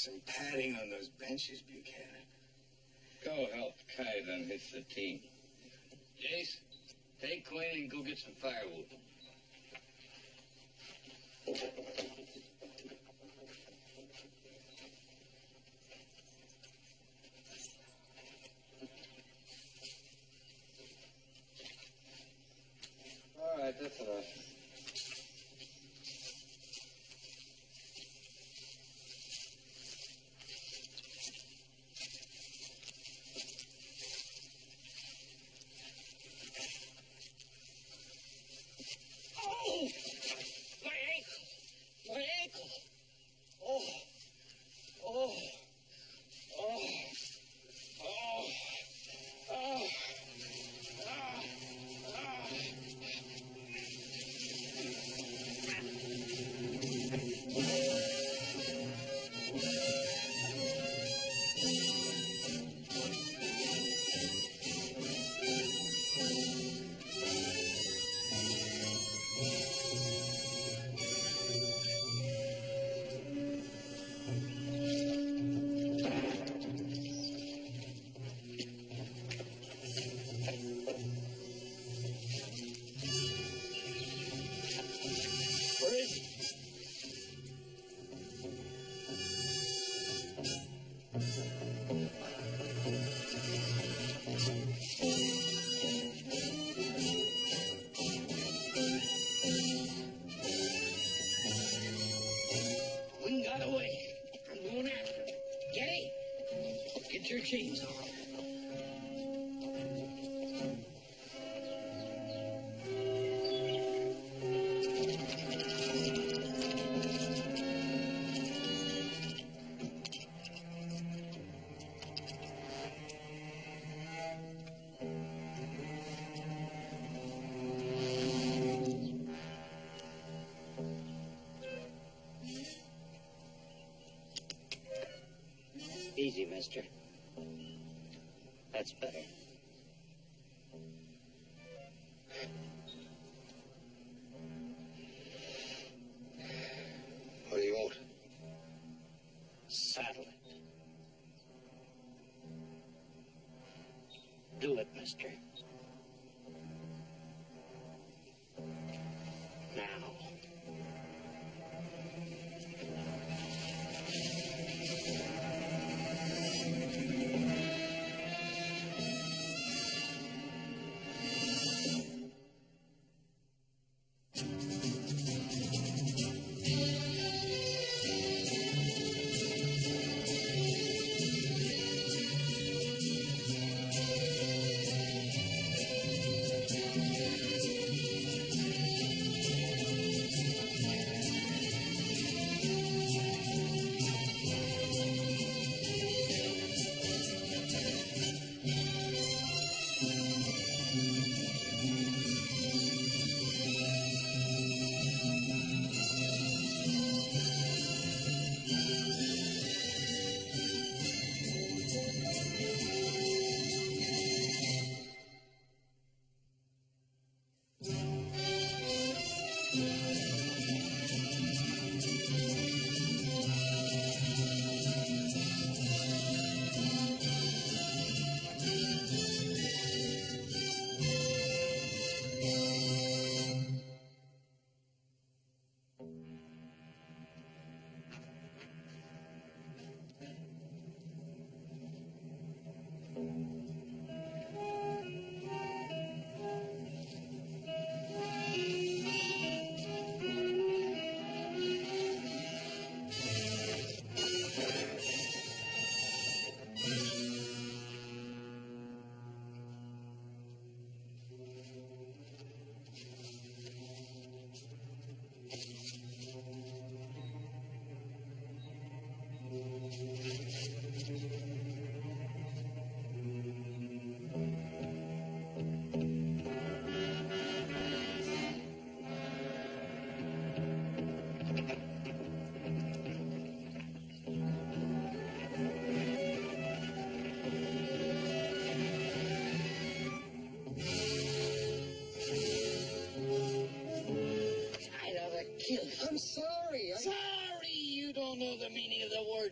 some padding on those benches, Buchanan. Go help Kite unhitch the team. Jace, take Quinn and go get some firewood. All right, that's enough. Oh! My ankle! My ankle! Oh! Oh! Oh! Oh! Oh! Where is he? We got away. I'm going after him. Get him? Get your chains on. Easy, mister. That's better. What do you want? Saddle it. Do it, mister. Now.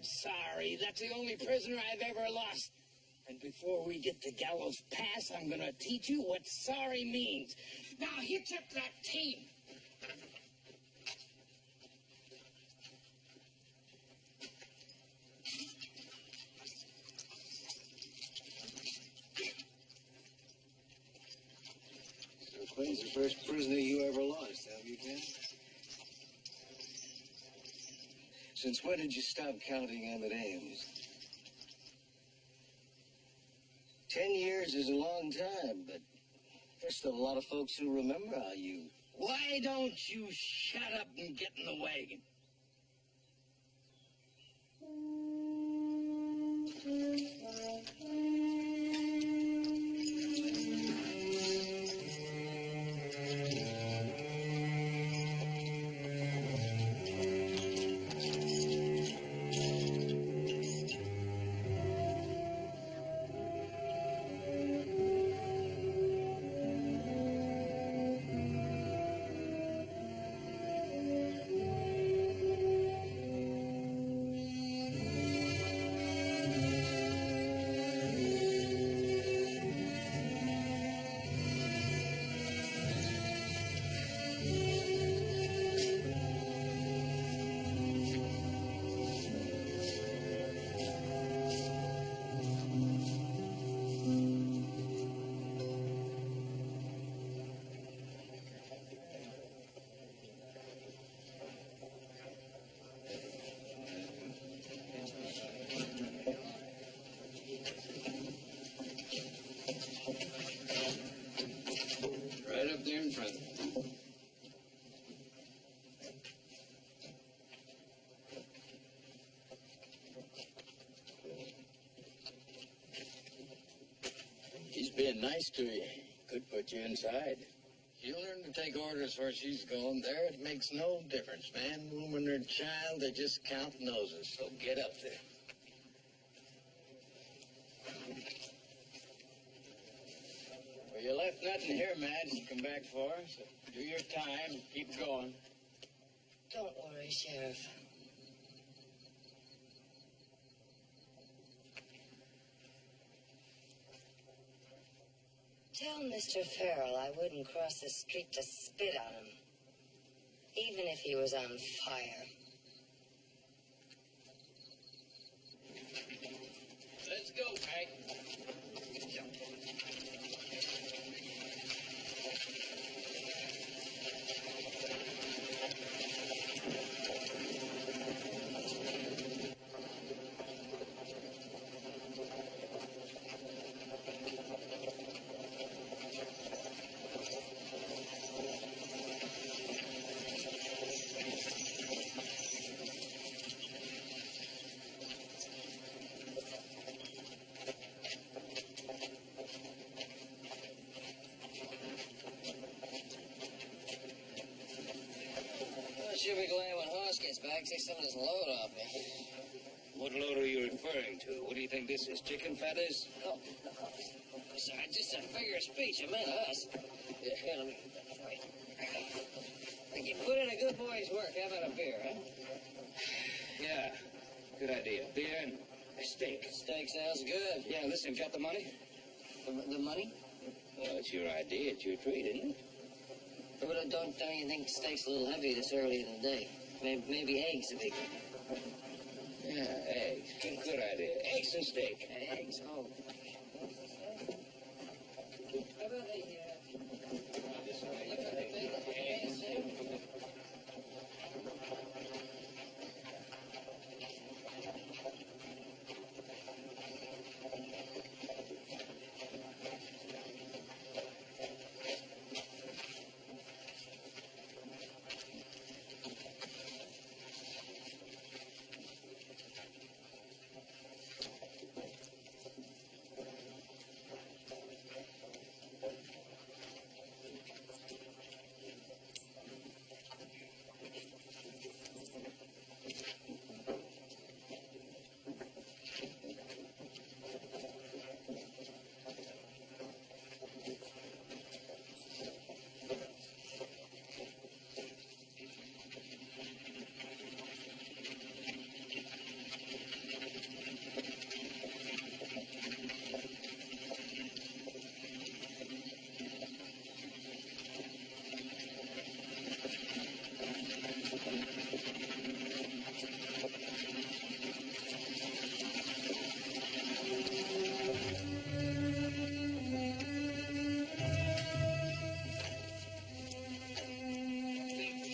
word sorry. That's the only prisoner I've ever lost. And before we get to Gallows Pass, I'm gonna teach you what sorry means. Now hitch up that team. So Quinn's the first prisoner you ever lost, have you, Ken? Since when did you stop counting Emmett Ames? 10 years is a long time, but there's still a lot of folks who remember how you... Why don't you shut up and get in the wagon? Right up there in front. He's being nice to you. Could put you inside. You learn to take orders where she's going. There, it makes no difference. Man, woman, or child, they just count noses. So get up there. Well, you left nothing here, Madge, to come back for. So do your time. Keep going. Don't worry, Sheriff. Tell Mr. Farrell I wouldn't cross the street to spit on him, even if he was on fire. Let's go, Kite. She'll be glad when Hoss gets back, take some of this load off me. What load are you referring to? What do you think this is, chicken feathers? Oh, sorry, just a figure of speech. I meant us. Yeah, here, let me... Wait. Like you put in a good boy's work. How about a beer, huh? Yeah, good idea. Beer and a steak. Steak sounds good. Yeah, listen, got the money? The money? Well, it's your idea. It's your treat, isn't it? But don't you think steak's a little heavy this early in the day? Maybe eggs would be good. Yeah, eggs. Good idea. Eggs and steak. Eggs? Oh. How about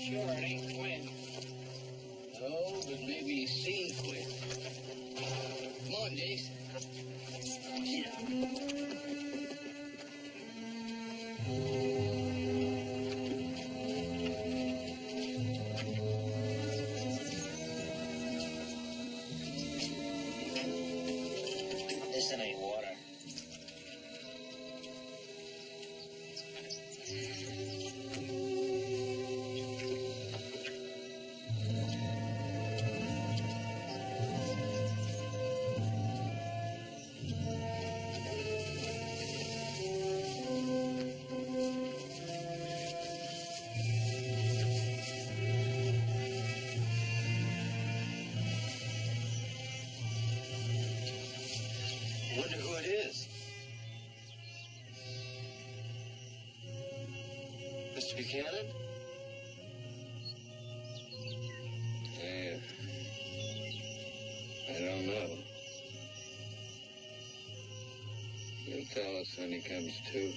sure it ain't Quinn. No, but maybe he's seen Quinn. Come on, Jace. This ain't water. Wonder who it is. Mr. Buchanan? Yeah. I don't know. He'll tell us when he comes to.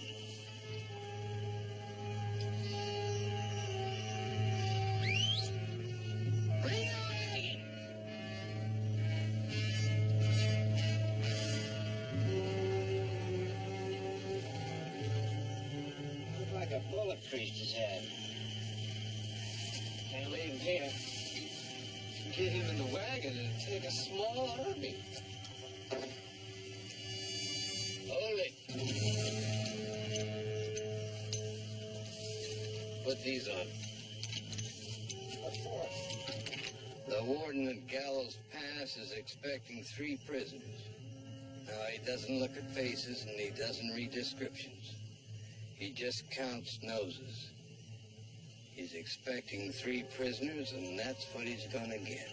Looked like a bullet creased his head. Can't leave him here. Get him in the wagon and take a small army. Hold it. Put these on. What for? The warden at Gallows Pass is expecting 3 prisoners. Now, he doesn't look at faces and he doesn't read descriptions. He just counts noses. He's expecting 3 prisoners, and that's what he's gonna get.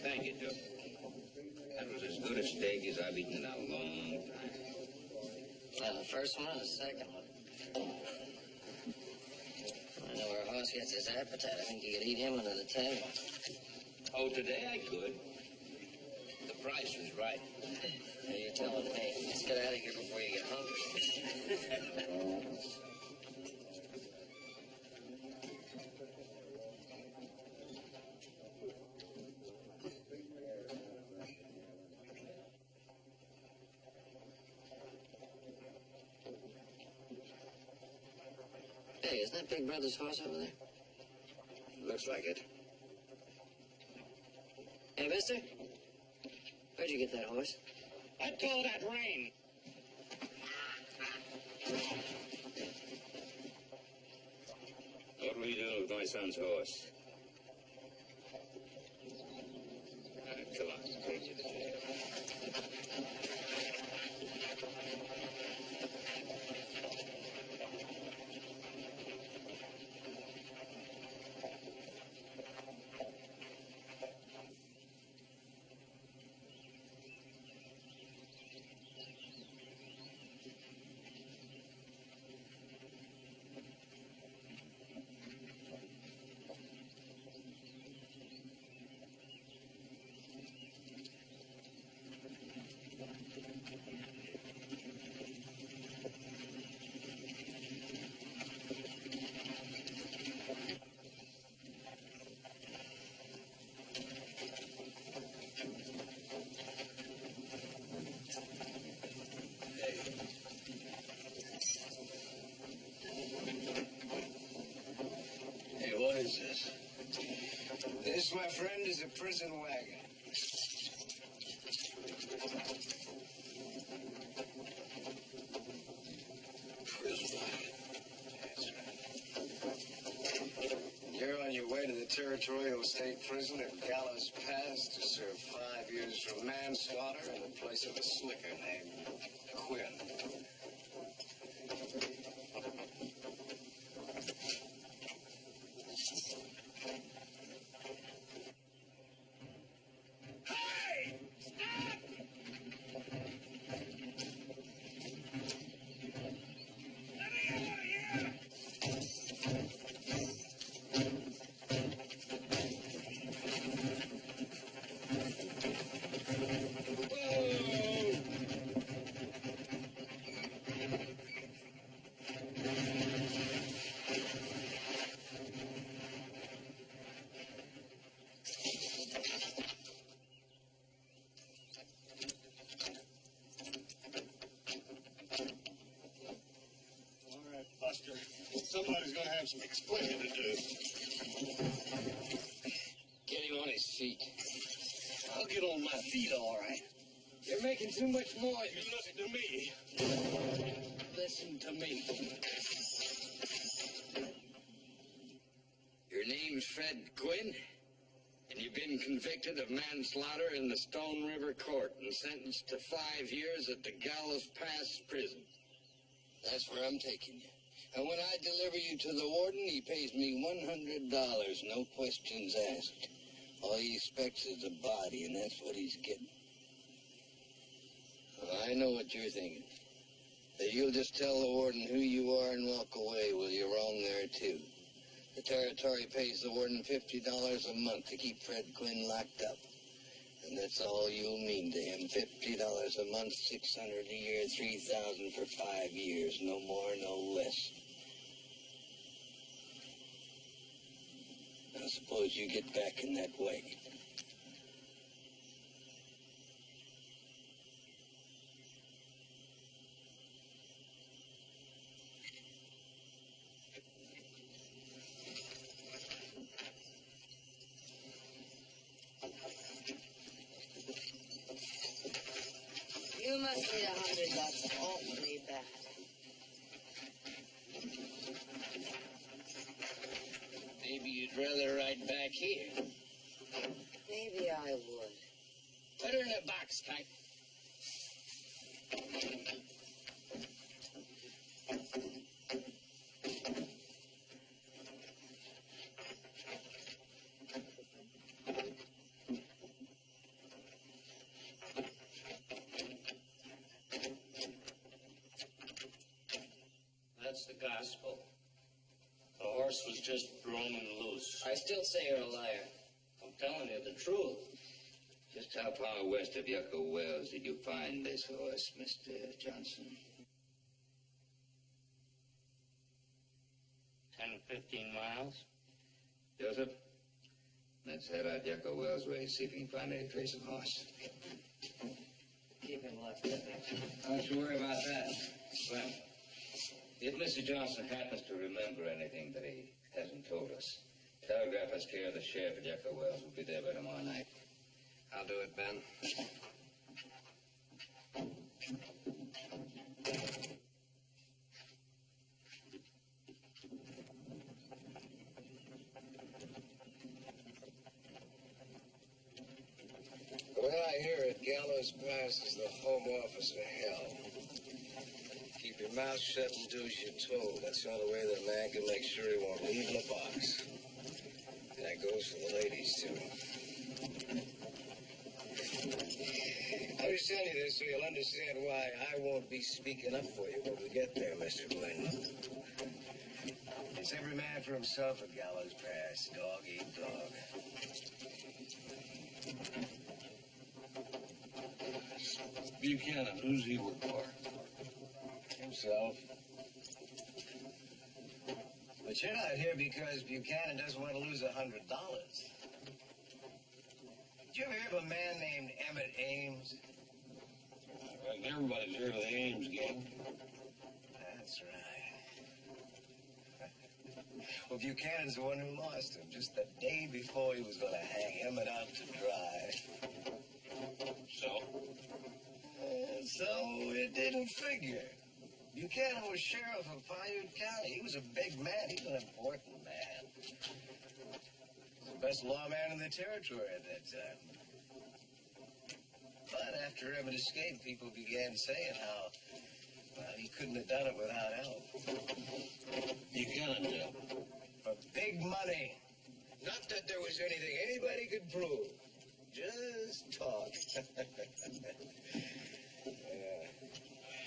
Thank you, Joe. That was as good a steak as I've eaten in a long time. The first one or the second one? I know where a horse gets his appetite. I think you could eat him under the table. Oh, today I could. The price was right. Hey, you're telling me. Let's get out of here before you get hungry. Hey, isn't that Big Brother's horse over there? Looks like it. Hey, mister? Where'd you get that horse? I call that rain. What will you do with my son's horse? Come on, take you to jail. What is this? This, my friend, is a prison wagon. Prison wagon. That's right. territorial state prison in Gallows Pass to serve 5 years for manslaughter in the place of a slicker named Quinn. Hey! Stop! Let me out of here! All right, Buster. Somebody's going to have some explaining to do. Get him on his feet. I'll get on my feet, all right. You're making too much noise. You listen to me. Listen to me. Your name's Fred Quinn, and you've been convicted of manslaughter in the Stone River Court and sentenced to 5 years at the Gallows Pass prison. That's where I'm taking you. And when I deliver you to the warden, he pays me $100, no questions asked. All he expects is a body, and that's what he's getting. Well, I know what you're thinking. That you'll just tell the warden who you are and walk away. Well, you're wrong there, too. The territory pays the warden $50 a month to keep Fred Quinn locked up. And that's all you'll mean to him. $50 a month, $600 a year, $3,000 for 5 years. No more, no less. Now, suppose you get back in that wagon. You must need $100 awfully bad. Maybe you'd rather ride back here. Maybe I would. Put her in a box, Kite. That's the gospel. The horse was just roaming loose. I still say you're a liar. I'm telling you the truth. Just how far west of Yucca Wells did you find this horse, Mr. Johnson? 10, 15 miles. Joseph, let's head out Yucca Wells way and see if we can find any trace of horse. Keep him left. Don't you worry about that. Well, if Mr. Johnson happens to remember anything that he hasn't told us, telegraph us care of the sheriff at Yucca Wells. We'll be there by tomorrow night. I'll do it, Ben. Well, I hear it. Gallows Pass is the home office of hell. Keep your mouth shut and do as you're told. That's the only way that a man can make sure he won't leave the box. And that goes for the ladies, too. I'm just telling you this so you'll understand why I won't be speaking up for you when we get there, Mr. Glenn. It's every man for himself at Gallows Pass. Dog eat dog. Buchanan, who's he work for? Himself. But you're not here because Buchanan doesn't want to lose $100. Did you ever hear of a man named Emmett Ames? Everybody's heard of the Ames gang. That's right. Well, Buchanan's the one who lost him just the day before he was going to hang Emmett out to dry. So? So it didn't figure. Buchanan was sheriff of Paiute County. He was a big man. He was an important man. best lawman in the territory at that time. But after Emmett escaped, people began saying how, well, he couldn't have done it without help. You couldn't do. For big money. Not that there was anything anybody could prove. Just talk. Yeah.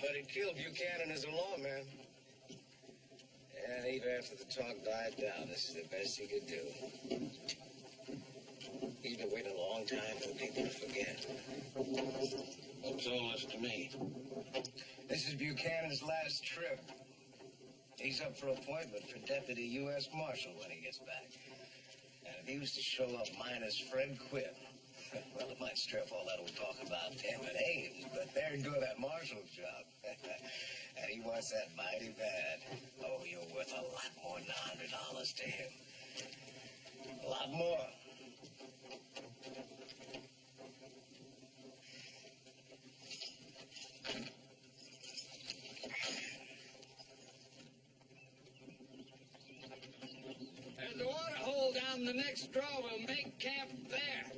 But it killed Buchanan as a lawman. And even after the talk died down, this is the best he could do. He's been waiting a long time for people to forget. What's all this to me? This is Buchanan's last trip. He's up for appointment for Deputy U.S. Marshal when he gets back. And if he was to show up minus Fred Quinn, well, it might strip all that old talk about him and Ames, but there go that Marshal's job. And he wants that mighty bad. Oh, you're worth a lot more than $100 to him. A lot more. There's the water hole down the next draw. We'll make camp there.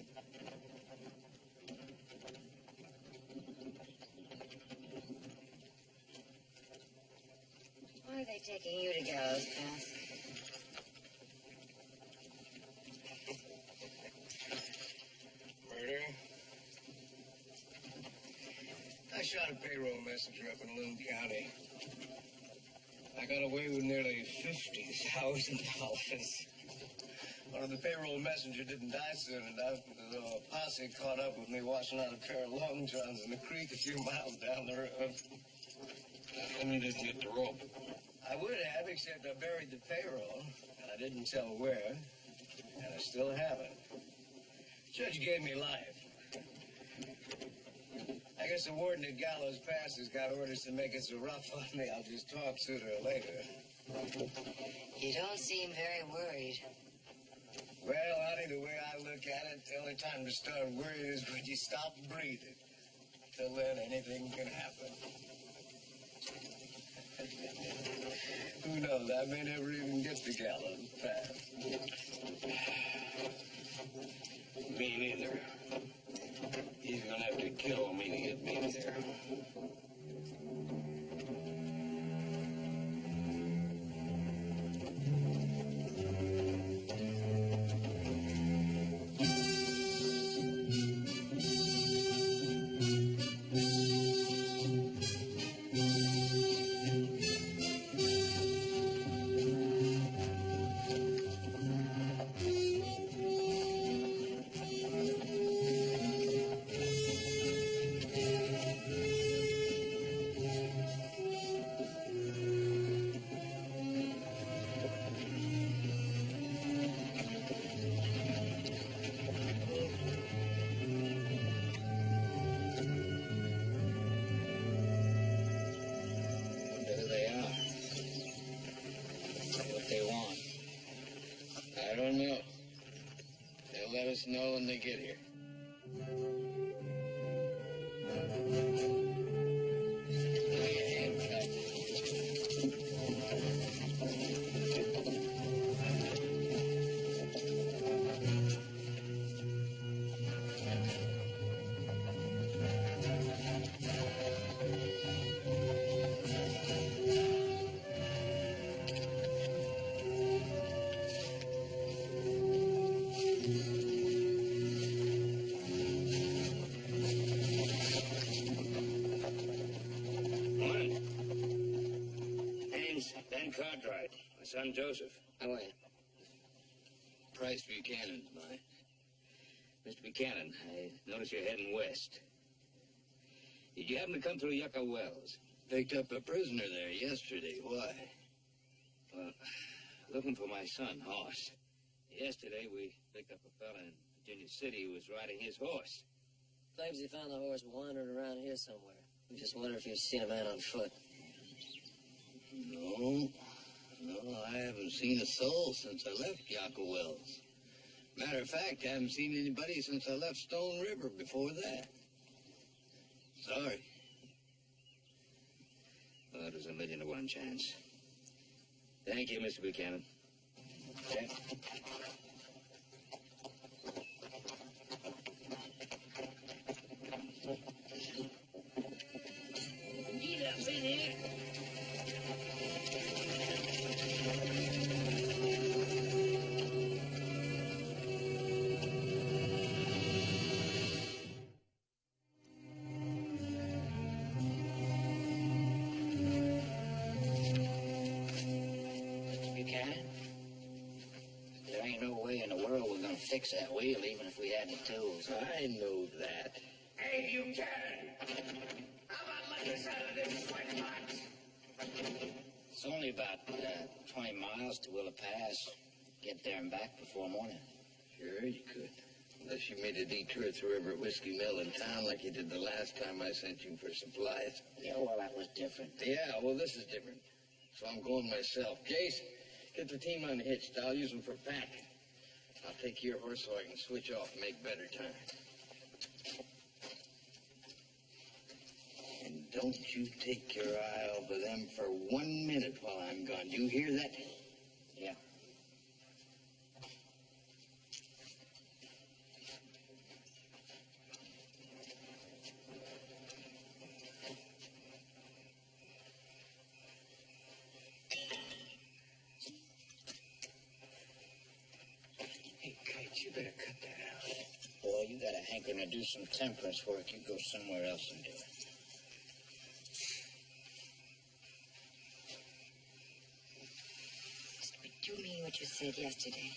Why are they taking you to Gallows Pass? Murder. I shot a payroll messenger up in Loon County. I got away with nearly $50,000. One of the payroll messenger didn't die soon enough. The posse caught up with me washing out a pair of long johns in the creek a few miles down the road. How come you didn't get the rope? I would have, except I buried the payroll, and I didn't tell where, and I still haven't. Judge gave me life. I guess the warden at Gallows Pass has got orders to make it so rough on me, I'll just talk sooner or later. You don't seem very worried. Well, honey, the way I look at it, the only time to start worrying is when you stop breathing. Till then, anything can happen. Who knows? I may never even get to Gallows Pass. Me neither. He's gonna have to kill me to get me there. Know when they get here. My son, Joseph. How are you? Price Buchanan's mine. Mr. Buchanan, I notice you're heading west. Did you happen to come through Yucca Wells? Picked up a prisoner there yesterday. Why? Well, looking for my son, Hoss. Yesterday, we picked up a fella in Virginia City who was riding his horse. Claims he found the horse wandering around here somewhere. We just wonder if you've seen a man on foot. No, I haven't seen a soul since I left Yucca Wells. Matter of fact, I haven't seen anybody since I left Stone River before that. Sorry. Well, it was a 1,000,000 to 1 chance. Thank you, Mr. Buchanan. Okay. fix that wheel even if we had the tools. I know that. Hey, you can! How about letting us out of this sweat box? It's only about 20 miles to Willow Pass. Get there and back before morning. Sure, you could. Unless you made a detour through every whiskey mill in town like you did the last time I sent you for supplies. Yeah, well, that was different. Yeah, well, this is different. So I'm going myself. Case, get the team unhitched. I'll use them for packing. I'll take your horse so I can switch off and make better time. And don't you take your eye off of them for 1 minute while I'm gone. You hear that? Yeah. Hey, Kite, you better cut that out. Boy, you got a hankering to do some temperance work. You go somewhere else and do it. Do you mean what you said yesterday?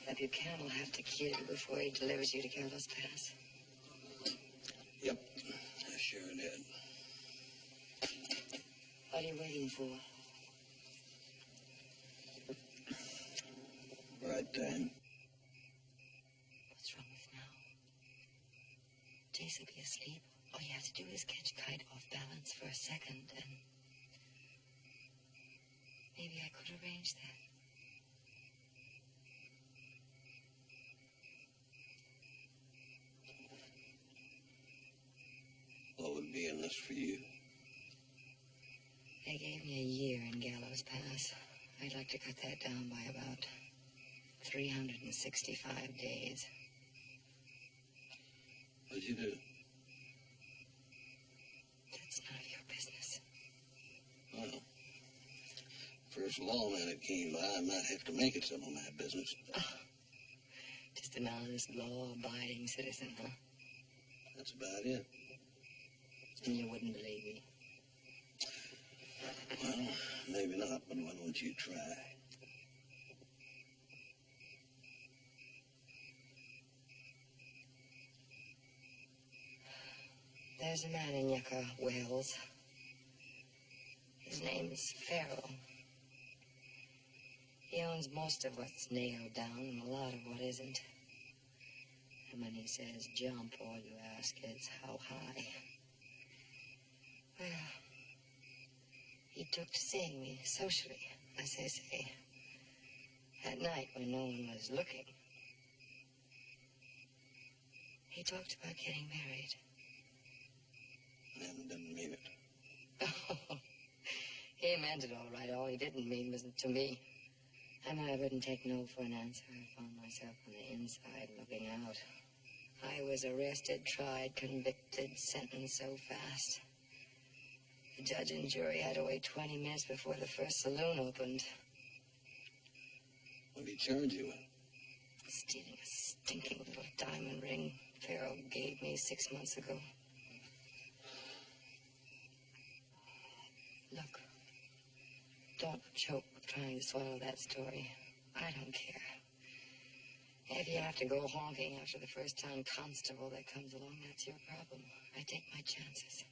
That Buchanan will have to kill you before he delivers you to Gallows Pass? Yep, I sure did. What are you waiting for? Right time. What's wrong with now? Jace will be asleep. All you have to do is catch Kite off balance for a second, and maybe I could arrange that. What would be in this for you? They gave me a year in Gallows Pass. I'd like to cut that down by about 365 days. What'd you do? That's none of your business. Well, first lawman that came by, I might have to make it some of my business. Oh, just an honest, law-abiding citizen, huh? That's about it. You wouldn't believe me. Well, maybe not, but why don't you try? There's a man in Yucca Wells. His name's Farrell. He owns most of what's nailed down and a lot of what isn't. And when he says jump, all you ask is how high. Well, he took to seeing me socially, as they say, at night when no one was looking. He talked about getting married. And didn't mean it. Oh, he meant it all right. All he didn't mean was to me. I wouldn't take no for an answer. I found myself on the inside looking out. I was arrested, tried, convicted, sentenced so fast. The judge and jury had to wait 20 minutes before the first saloon opened. What did he charge you with? Stealing a stinking little diamond ring Farrell gave me 6 months ago. Look, don't choke trying to swallow that story. I don't care. If you have to go honking after the first town constable that comes along, that's your problem. I take my chances.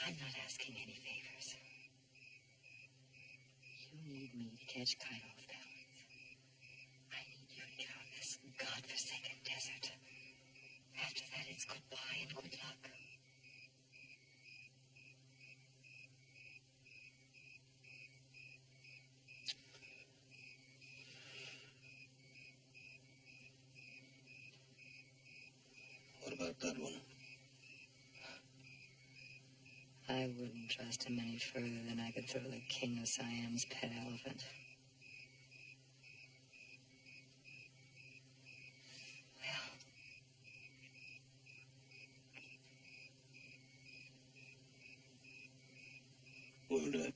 I'm not asking any favors. You need me to catch Kite off balance. I need you to get on this godforsaken desert. After that, it's goodbye and good luck. What about that one? I wouldn't trust him any further than I could throw the king of Siam's pet elephant. We'll do it.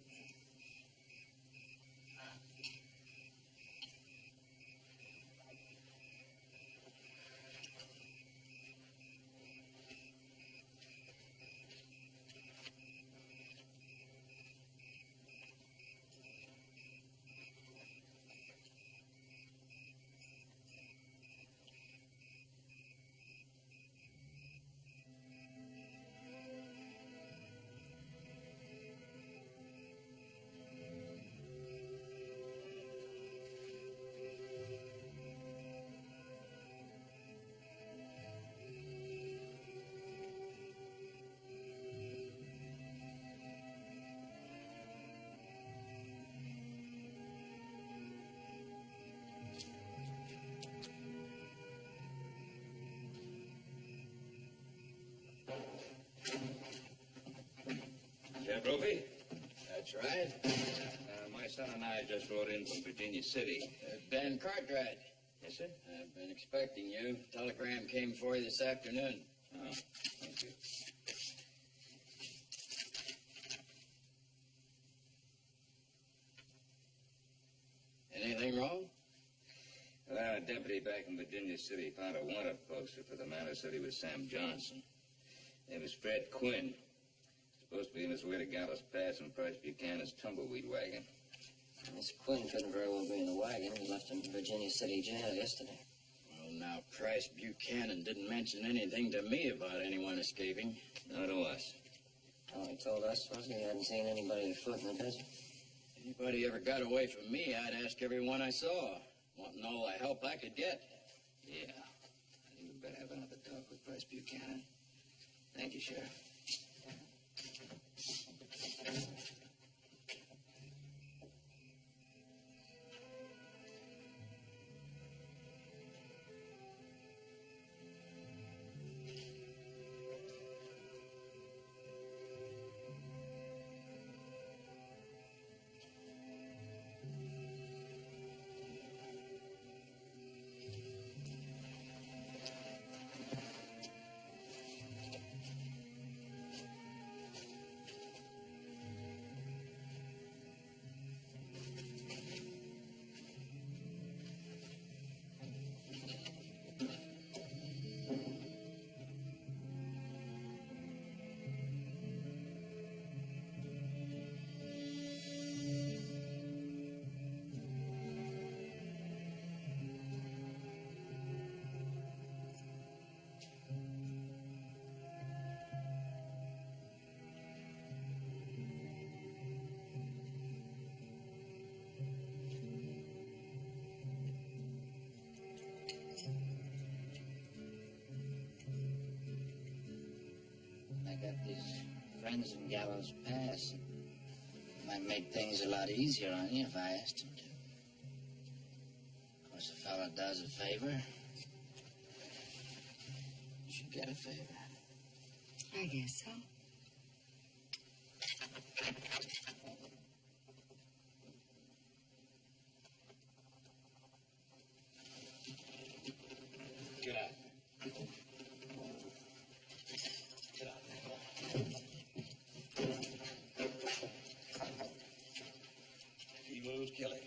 Brophy? That's right. My son and I just rode in from Virginia City. Dan Cartwright. Yes, sir? I've been expecting you. Telegram came for you this afternoon. Oh, thank you. Anything wrong? Well, a deputy back in Virginia City found a wanted poster for the man who said he was Sam Johnson. Name was Fred Quinn. Supposed to be on his way to Gallows Pass in Price Buchanan's tumbleweed wagon. Miss Quinn couldn't very well be in the wagon. We left him in Virginia City jail yesterday. Well, now, Price Buchanan didn't mention anything to me about anyone escaping. Nor to us. All he told us was he hadn't seen anybody afoot in the desert. Anybody ever got away from me, I'd ask everyone I saw, wanting all the help I could get. Yeah. I think we'd better have another talk with Price Buchanan. Thank you, Sheriff. I got these friends in Gallows Pass. Might make things a lot easier on you if I asked him to. Of course, a fella does a favor, you should get a favor. I guess so. Get out. Get out. If he moves, kill him.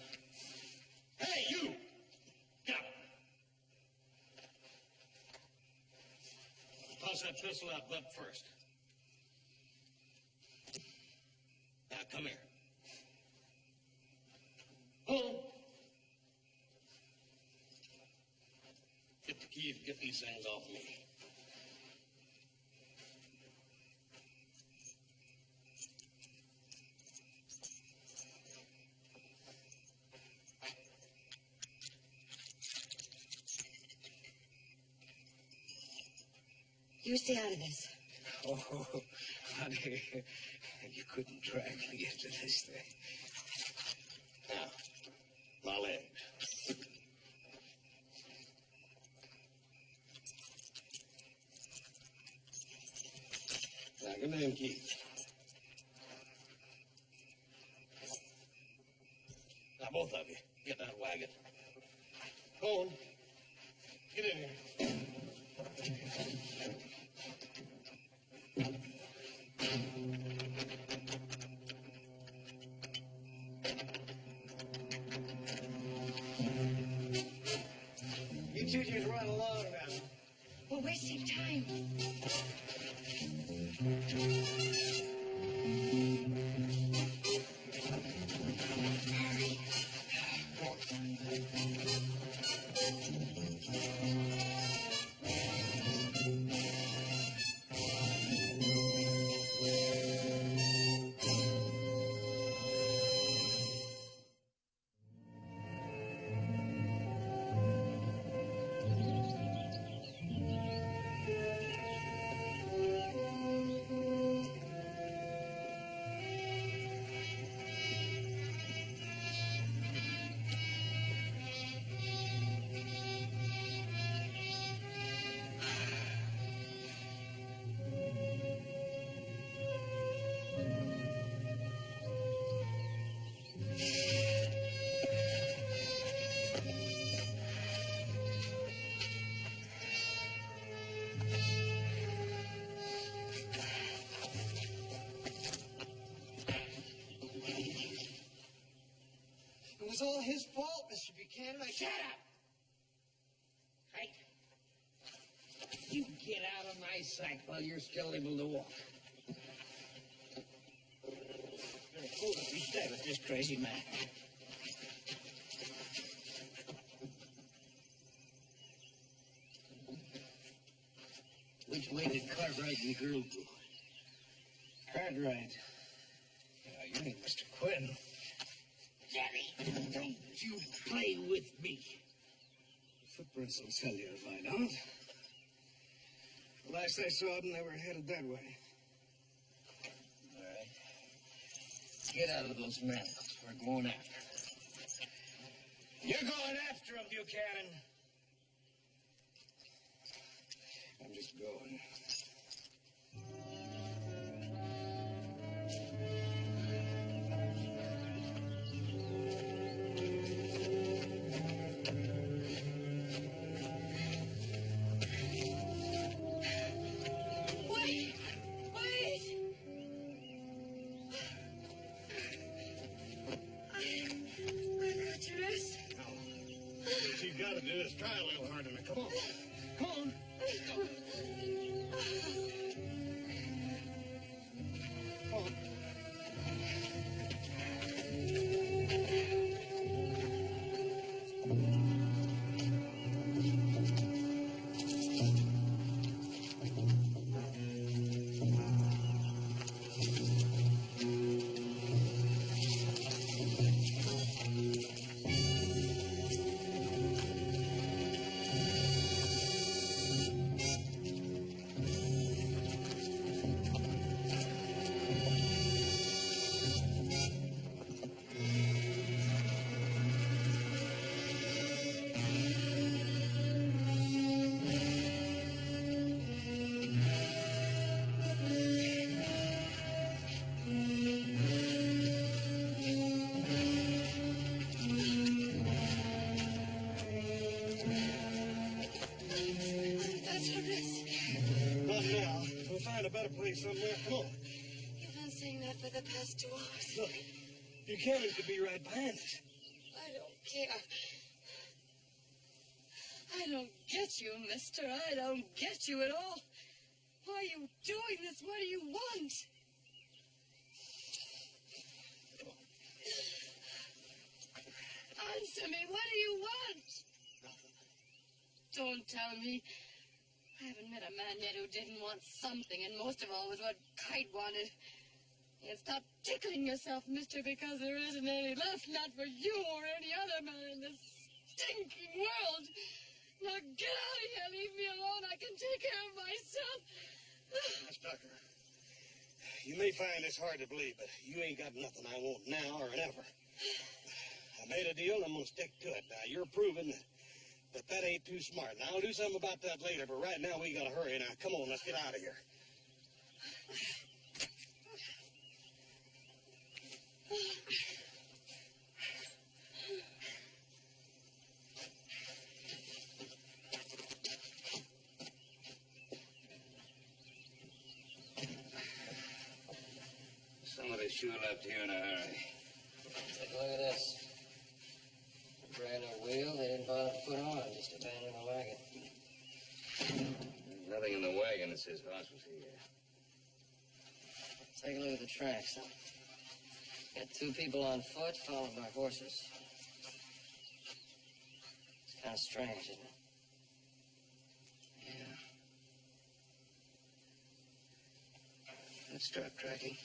Hey, you! Get up! Toss that pistol out butt first. Now, come here. Oh! Get the key to get these things off me. You stay out of this. Oh, honey, you couldn't drag me into this thing. Now, my legs. Now, give me them keys. Now, both of you, get that wagon. Go on. Get in here. You two just run along now. We're wasting time. Hurry. was all his fault, Mr. Buchanan. Shut up! Hey, you get out of my sight while you're still able to walk. You're a fool to be stay with this crazy man. Which way did Cartwright and the girl go? Cartwright. You ain't Mr. Quinn. Johnny, don't you play with me. Footprints will tell you if I don't. Last I saw them, they were headed that way. All right. Get out of those manacles. We're going after them. You're going after him, Buchanan. I'm just going. You gotta do is try a little harder. Now, come on. Come on. Come on. Find a better place somewhere. Come on. You've been saying that for the past 2 hours. Look, Buchanan could be right behind us. I don't care. I don't get you, mister. I don't get you at all. Why are you doing this? What do you want? Answer me. What do you want? Nothing. Don't tell me. I haven't met a man yet who didn't want something, and most of all was what Kite wanted. And stop tickling yourself, mister, because there isn't any left, not for you or any other man in this stinking world. Now get out of here, leave me alone, I can take care of myself. Miss Tucker, you may find this hard to believe, but you ain't got nothing I want now or never. I made a deal, and I'm going to stick to it. Now, you're proving that ain't too smart. Now, I'll do something about that later, but right now we got to hurry. Now, come on, let's get out of here. Somebody sure left here in a hurry. Take a look at this. Brand new wheel they didn't bother to put on, just abandoned the wagon. There's nothing in the wagon that says horse was here. Take a look at the tracks. Got 2 people on foot, followed by horses. It's kind of strange, isn't it? Yeah. Let's start tracking.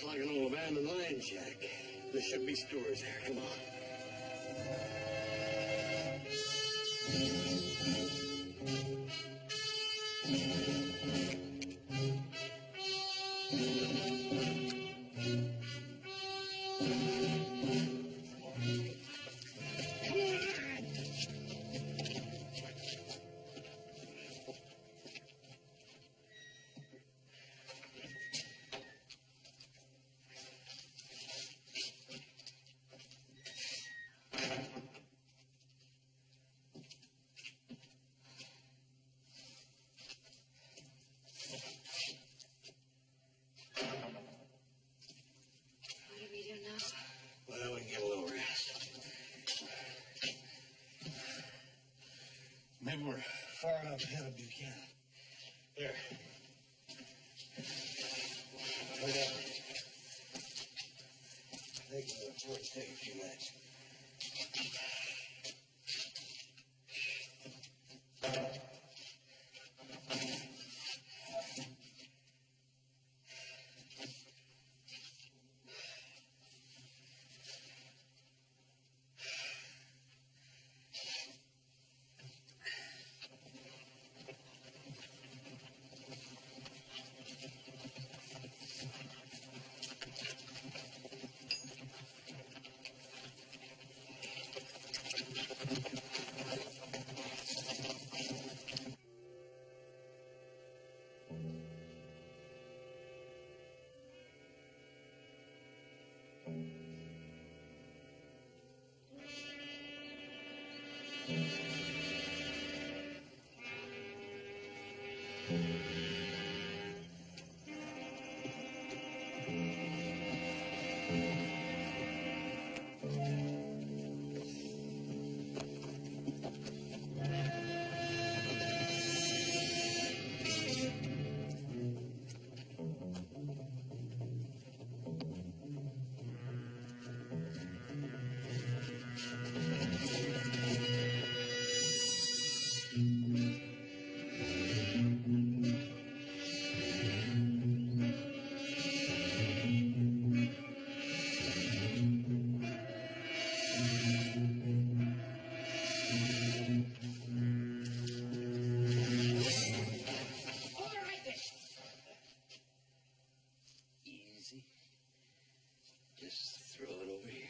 looks like an old abandoned line shack. There should be stores there. Come on. Well, we can get a little rest. Maybe we're far enough ahead of Buchanan. There. Wait up. I think the reports take a few minutes. Just throw it over here.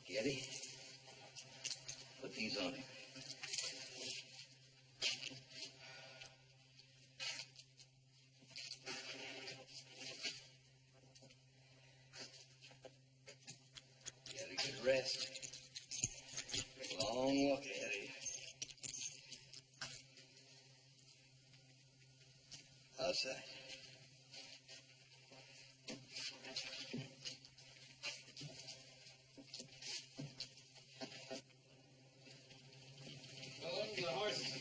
Getty, put these on him. Get a good rest. Long walk ahead of you. Outside. Go into the horses.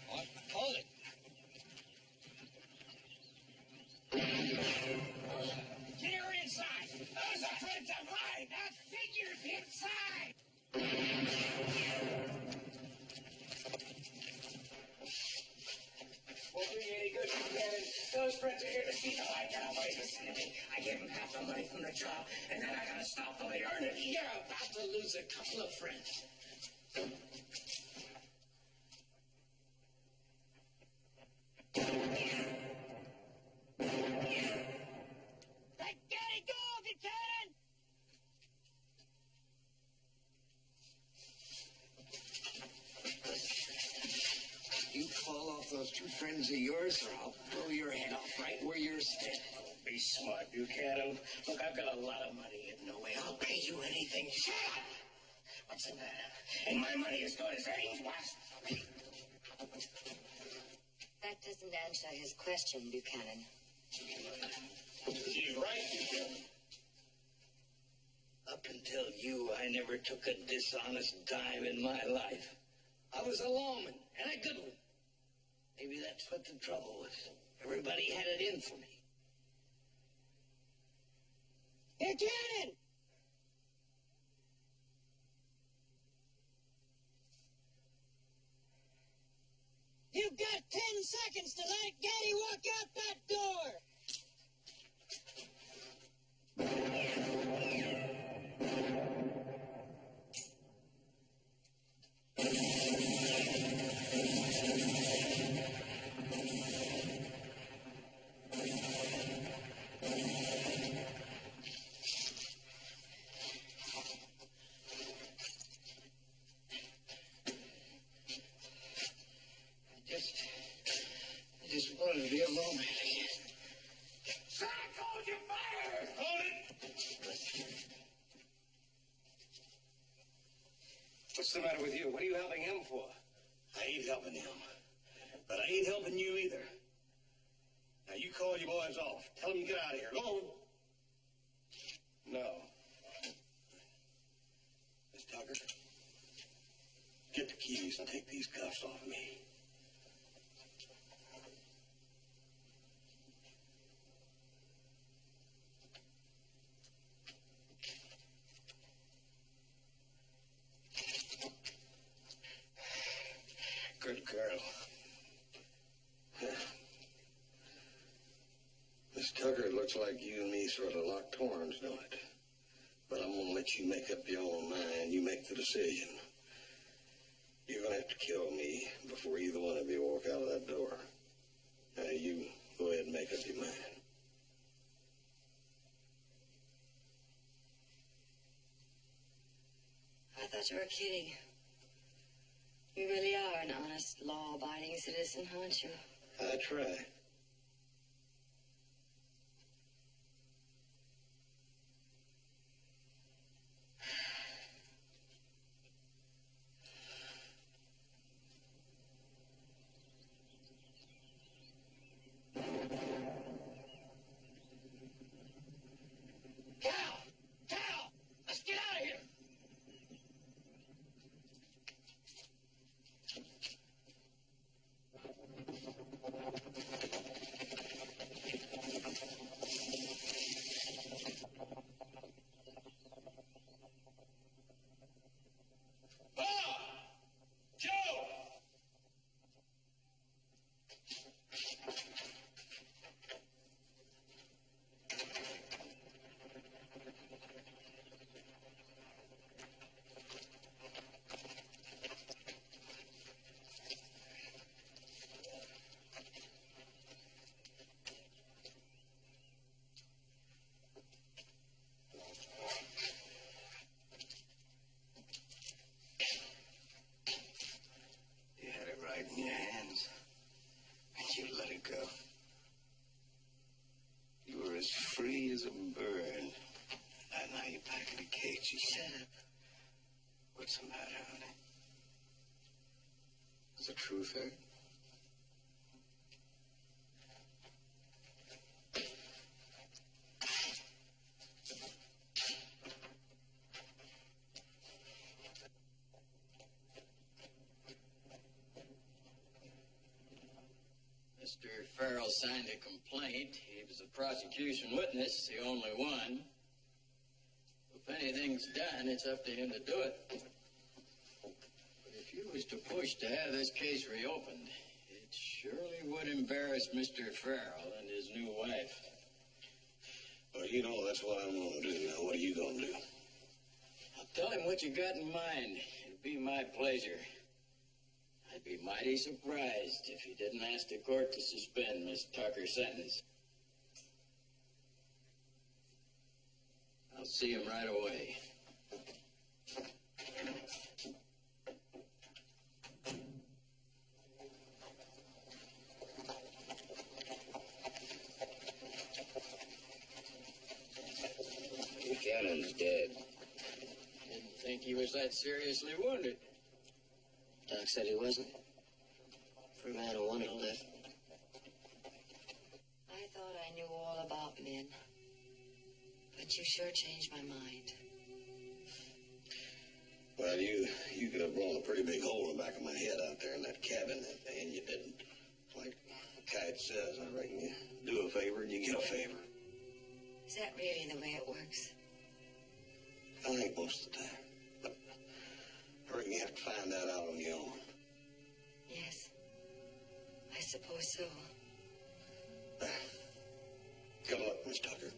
What? Hold it. Get her inside. Those are friends of mine, not figures inside. Won't do you any good, Buchanan. Those friends are here to see the light down by the vicinity. I gave them half the money from the job, and then I gotta stop them. They earn it. You're about to lose a couple of friends. Let Gary go, Buchanan! You fall off those two friends of yours, or I'll blow your head off right where you're standing. Be smart, Buchanan. Look, I've got a lot of money hidden away. I'll pay you anything. Shut up! What's the matter? And my money as good as Eddie's was. That doesn't answer his question, Buchanan. She's right, Buchanan. Up until you, I never took a dishonest dime in my life. I was a lawman, and a good one. Maybe that's what the trouble was. Everybody had it in for me. Buchanan! got 10 seconds to let Gaddy walk out that door. I just wanted to be alone again. Son, I told you fire! Hold it! What's the matter with you? What are you helping him for? I ain't helping him. But I ain't helping you either. Now, you call your boys off. Tell them to get out of here. Go. No. Miss Tucker, get the keys and take these cuffs off me. Good girl. Miss Tucker, it looks like you and me sort of locked horns, don't it? But I'm going to let you make up your own mind. You make the decision. You're going to have to kill me before either one of you walk out of that door. Now, you go ahead and make up your mind. I thought you were kidding. You really are an honest, law-abiding citizen, aren't you? I try. Cal! Let's get out of here! In your hands, and you let it go. You were as free as a bird, and now you're back in a cage. You Shut up. What's the matter, honey? Is the truth hurt? Mr. Farrell signed a complaint. He was a prosecution witness, the only one. If anything's done, it's up to him to do it. But if you was to push to have this case reopened, it surely would embarrass Mr. Farrell and his new wife. Well, you know that's what I'm going to do. Now, what are you going to do? I'll tell him what you got in mind. It'd be my pleasure. I'd be mighty surprised if he didn't ask the court to suspend Miss Tucker's sentence. I'll see him right away. Buchanan's dead. Didn't think he was that seriously wounded. Doc said he wasn't. For a man who wanted to live. I thought I knew all about men. But you sure changed my mind. Well, you could have blown a pretty big hole in the back of my head out there in that cabin, and you didn't. Like Kite says, I reckon you do a favor and you get a favor. Is that really the way it works? I think most of the time. But I reckon you have to find that out on your own. Yes. suppose so. Good luck, Miss Tucker.